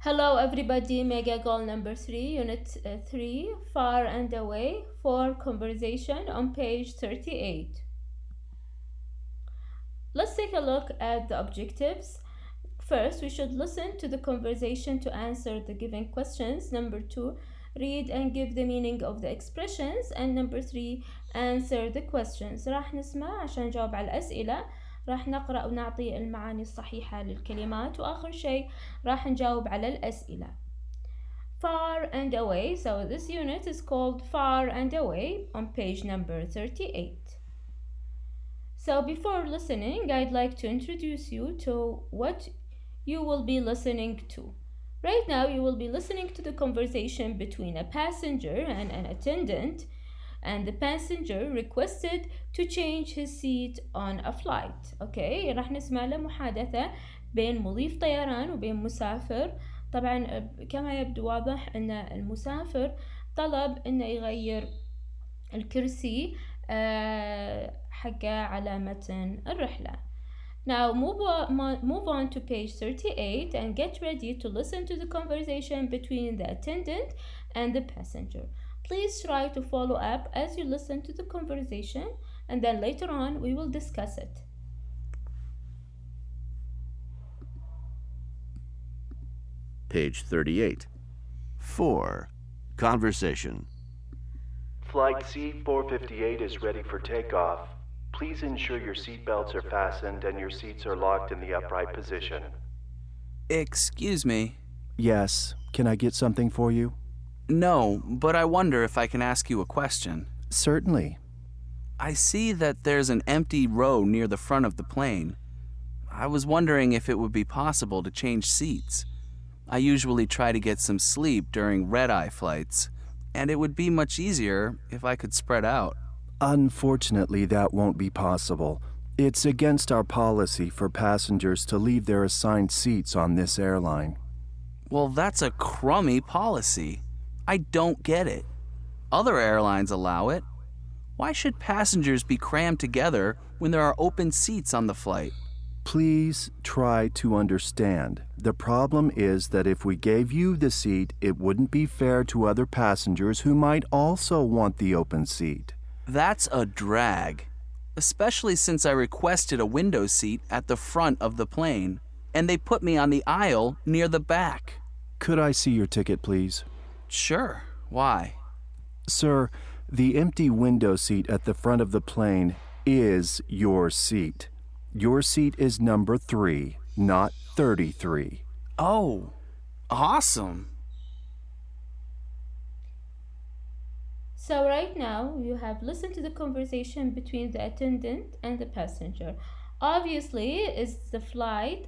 Hello everybody, mega goal number 3, unit 3, far and away, for conversation on page 38. Let's take a look at the objectives. First, we should listen to the conversation to answer the given questions. Number 2, read and give the meaning of the expressions. And number 3, answer the questions. راح نسمع عشان نجاوب على الأسئلة. راح نقرأ ونعطي المعاني الصحيحة للكلمات، وآخر شيء راح نجاوب على الأسئلة. Far and away. So this unit is called Far and Away on page number 38. So before listening, I'd like to introduce you to what you will be listening to. Right now, you will be listening to the conversation between a passenger and an attendant, and the passenger requested to change his seat on a flight. Okay, راح نسمع له محادثة بين مضيف طيران وبين مسافر. طبعا كما يبدو واضح أن المسافر طلب أنه يغير الكرسي حقه على متن الرحلة. Now move on to page 38 and get ready to listen to the conversation between the attendant and the passenger. Please try to follow up as you listen to the conversation, and then later on we will discuss it. Page 38. 4. Conversation. Flight C-458 is ready for takeoff. Please ensure your seatbelts are fastened and your seats are locked in the upright position. Excuse me. Yes, can I get something for you? No, but I wonder if I can ask you a question. Certainly. I see that there's an empty row near the front of the plane. I was wondering if it would be possible to change seats. I usually try to get some sleep during red-eye flights, and it would be much easier if I could spread out. Unfortunately, that won't be possible. It's against our policy for passengers to leave their assigned seats on this airline. Well, that's a crummy policy. I don't get it. Other airlines allow it. Why should passengers be crammed together when there are open seats on the flight? Please try to understand. The problem is that if we gave you the seat, it wouldn't be fair to other passengers who might also want the open seat. That's a drag, especially since I requested a window seat at the front of the plane, and they put me on the aisle near the back. Could I see your ticket, please? Sure. Why? Sir, the empty window seat at the front of the plane is your seat. Your seat is number 3, not 33. Oh, awesome. So right now you have listened to the conversation between the attendant and the passenger. Obviously is the flight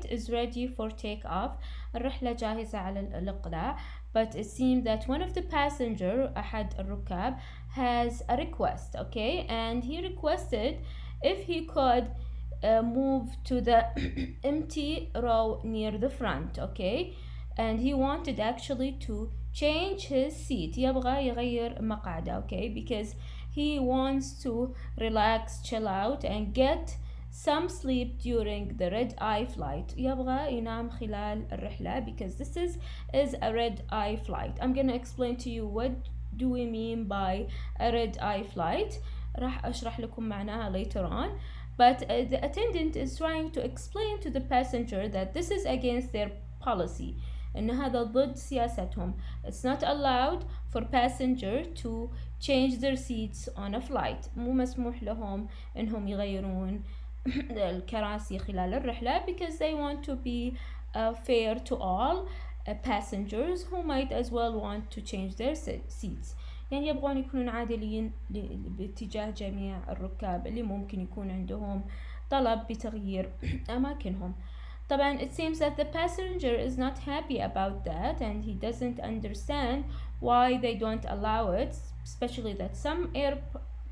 is ready for takeoff. الرحلة جاهزة على الإقلاع. But it seems that one of the passenger, أحد الركاب, has a request, okay? And he requested if he could move to the empty row near the front, okay? And he wanted actually to change his seat. يبغى يغير مقعده, okay? Because he wants to relax, chill out, and get some sleep during the red-eye flight. يبغى ينام خلال الرحلة because this is a red-eye flight. I'm gonna explain to you what do we mean by a red-eye flight. راح أشرح لكم معناها later on. But the attendant is trying to explain to the passenger that this is against their policy. إن هذا ضد سياستهم. It's not allowed for passenger to change their seats on a flight. مو مسموح لهم إنهم يغيرون الكراسي خلال الرحلة because they want to be fair to all passengers who might as well want to change their seats. يعني يبغون يكونون عادلين باتجاه جميع الركاب اللي ممكن يكون عندهم طلب بتغيير أماكنهم. طبعا it seems that the passenger is not happy about that and he doesn't understand why they don't allow it, especially that some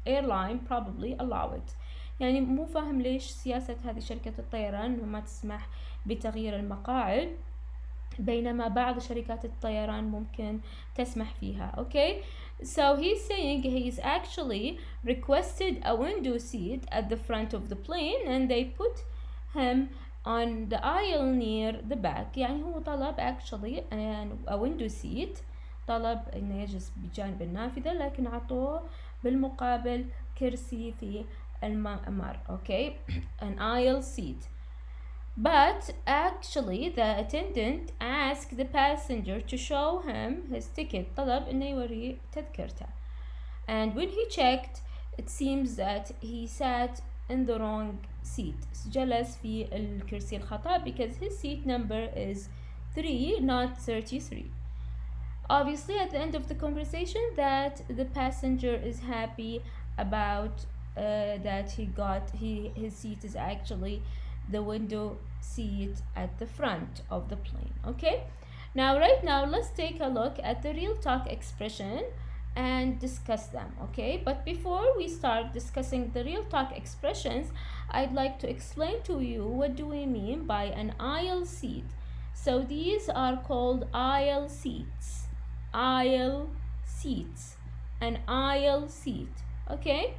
airline probably allow it. يعني مو فاهم ليش سياسة هذه شركة الطيران إنه ما تسمح بتغيير المقاعد بينما بعض شركات الطيران ممكن تسمح فيها. Okay, so he's saying he's actually requested a window seat at the front of the plane and they put him on the aisle near the back. يعني هو طلب actually a window seat، طلب انه يجلس بجانب النافذة، لكن عطوه بالمقابل كرسي في الممر. Okay. an aisle seat. But actually the attendant asked the passenger to show him his ticket. طلب انه يوريه تذكرته. And when he checked, it seems that he sat in the wrong seat. جلس في الكرسي الخطأ because his seat number is 3 not 33. Obviously at the end of the conversation that the passenger is happy about that his seat is actually the window seat at the front of the plane. Okay, right now let's take a look at the real talk expression and discuss them. Okay, but before we start discussing the real talk expressions, I'd like to explain to you what do we mean by an aisle seat. So these are called aisle seats. Aisle seats. An aisle seat. Okay,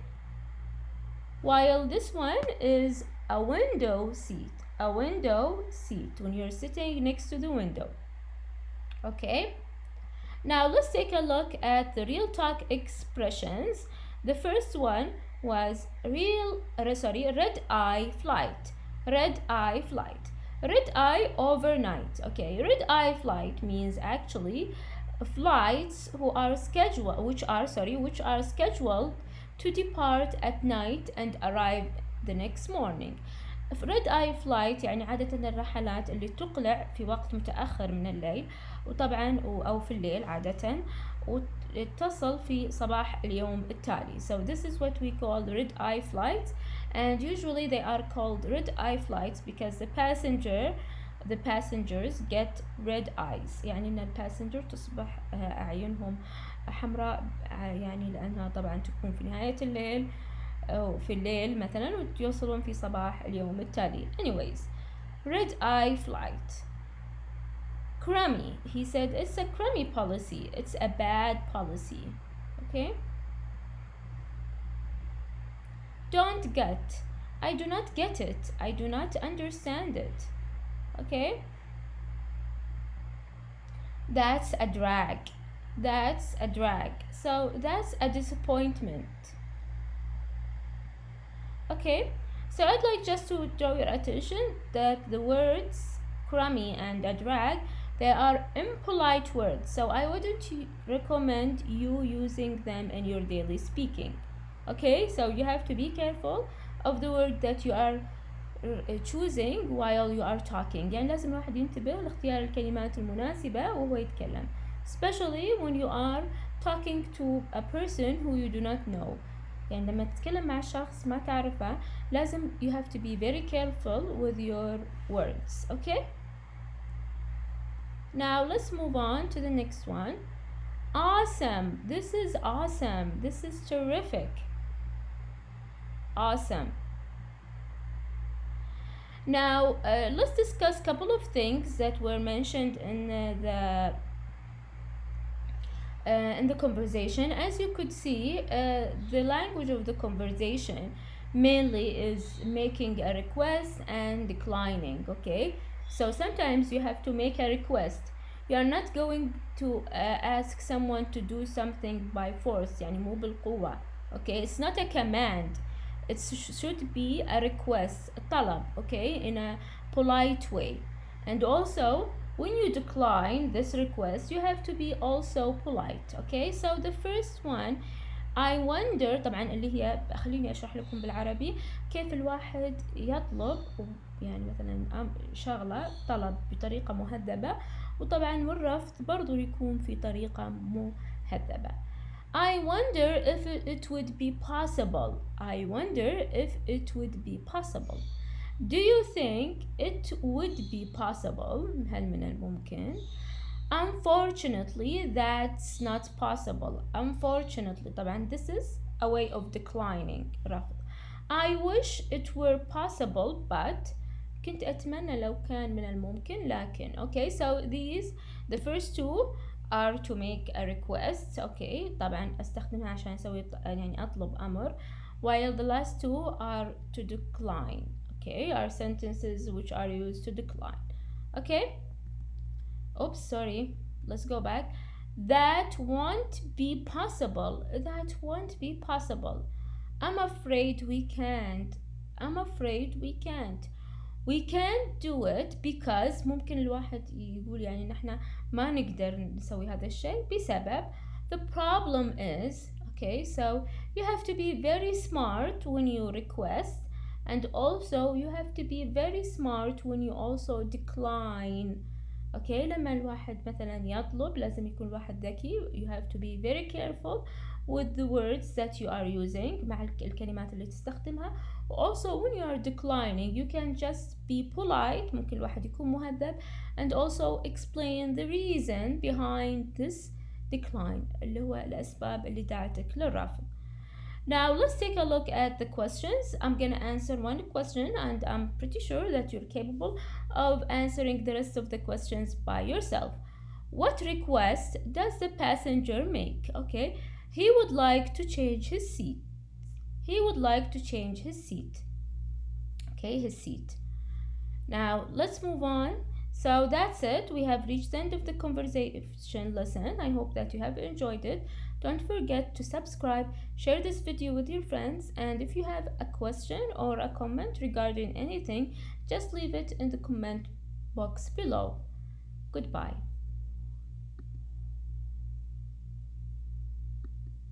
while this one is a window seat. A window seat when you're sitting next to the window. Okay, now let's take a look at the real talk expressions. The first one was red eye flight. Red eye flight. Red eye overnight. Okay, red eye flight means actually flights which are scheduled to depart at night and arrive the next morning. red eye flight يعني عادة الرحلات اللي تقلع في وقت متأخر من الليل، وطبعا أو في الليل عادة، وتصل في صباح اليوم التالي. So this is what we call red eye flights, and usually they are called red eye flights because the passengers get red eyes. يعني إن الباسنجر تصبح أعينهم حمراء، يعني لأنها طبعا تكون في نهاية الليل أو في الليل مثلا ويوصلون في صباح اليوم التالي. Anyways, red eye flight. Crummy. He said it's a crummy policy. It's a bad policy. Okay. Don't get. I do not get it. I do not understand it. Okay. That's a drag. That's a drag. So that's a disappointment. Okay, so I'd like just to draw your attention that the words crummy and a drag, they are impolite words, so I wouldn't recommend you using them in your daily speaking. Okay, so you have to be careful of the word that you are choosing while you are talking. يعني لازم الواحد ينتبه لاختيار الكلمات المناسبة وهو يتكلم, especially when you are talking to a person who you do not know. يعني لما تتكلم مع شخص ما تعرفه لازم you have to be very careful with your words. Okay, now let's move on to the next one. Awesome. This is awesome. This is terrific. Awesome. Now let's discuss a couple of things that were mentioned in the conversation. As you could see, the language of the conversation mainly is making a request and declining. Okay, so sometimes you have to make a request. You are not going to ask someone to do something by force, يعني مو بالقوة. Okay, it's not a command. It should be a request, a طلب, okay, in a polite way. And also when you decline this request, you have to be also polite. Okay, so the first one, I wonder, طبعا اللي هي خليني أشرح لكم بالعربي كيف الواحد يطلب يعني مثلا شغلة طلب بطريقة مهذبة، وطبعا والرفض برضو يكون في طريقة مهذبة. I wonder if it would be possible. I wonder if it would be possible. Do you think it would be possible? هل من الممكن؟ Unfortunately, that's not possible. Unfortunately, طبعا this is a way of declining. رفض. I wish it were possible, but كنت أتمنى لو كان من الممكن لكن. Okay, so the first two are to make a request. Okay, طبعا أستخدمها عشان أسوي يعني أطلب أمر. While the last two are to decline. okay, are sentences which are used to decline. Okay, oops, sorry, let's go back. That won't be possible. That won't be possible. I'm afraid we can't. I'm afraid we can't. We can't do it because ممكن الواحد يقول يعني نحن ما نقدر نسوي هذا الشيء بسبب the problem is, okay, so you have to be very smart when you request, and also you have to be very smart when you also decline. okay, لما الواحد مثلا يطلب لازم يكون الواحد ذكي. you have to be very careful with the words that you are using مع الكلمات اللي تستخدمها. also when you are declining you can just be polite, ممكن الواحد يكون مهذب, and also explain the reason behind this decline اللي هو الأسباب اللي دعتك للرفض. Now let's take a look at the questions. I'm gonna answer one question and I'm pretty sure that you're capable of answering the rest of the questions by yourself. What request does the passenger make? Okay, he would like to change his seat. He would like to change his seat. Okay, his seat. Now let's move on. So that's it. We have reached the end of the conversation lesson. I hope that you have enjoyed it. Don't forget to subscribe, share this video with your friends, and if you have a question or a comment regarding anything, just leave it in the comment box below. Goodbye.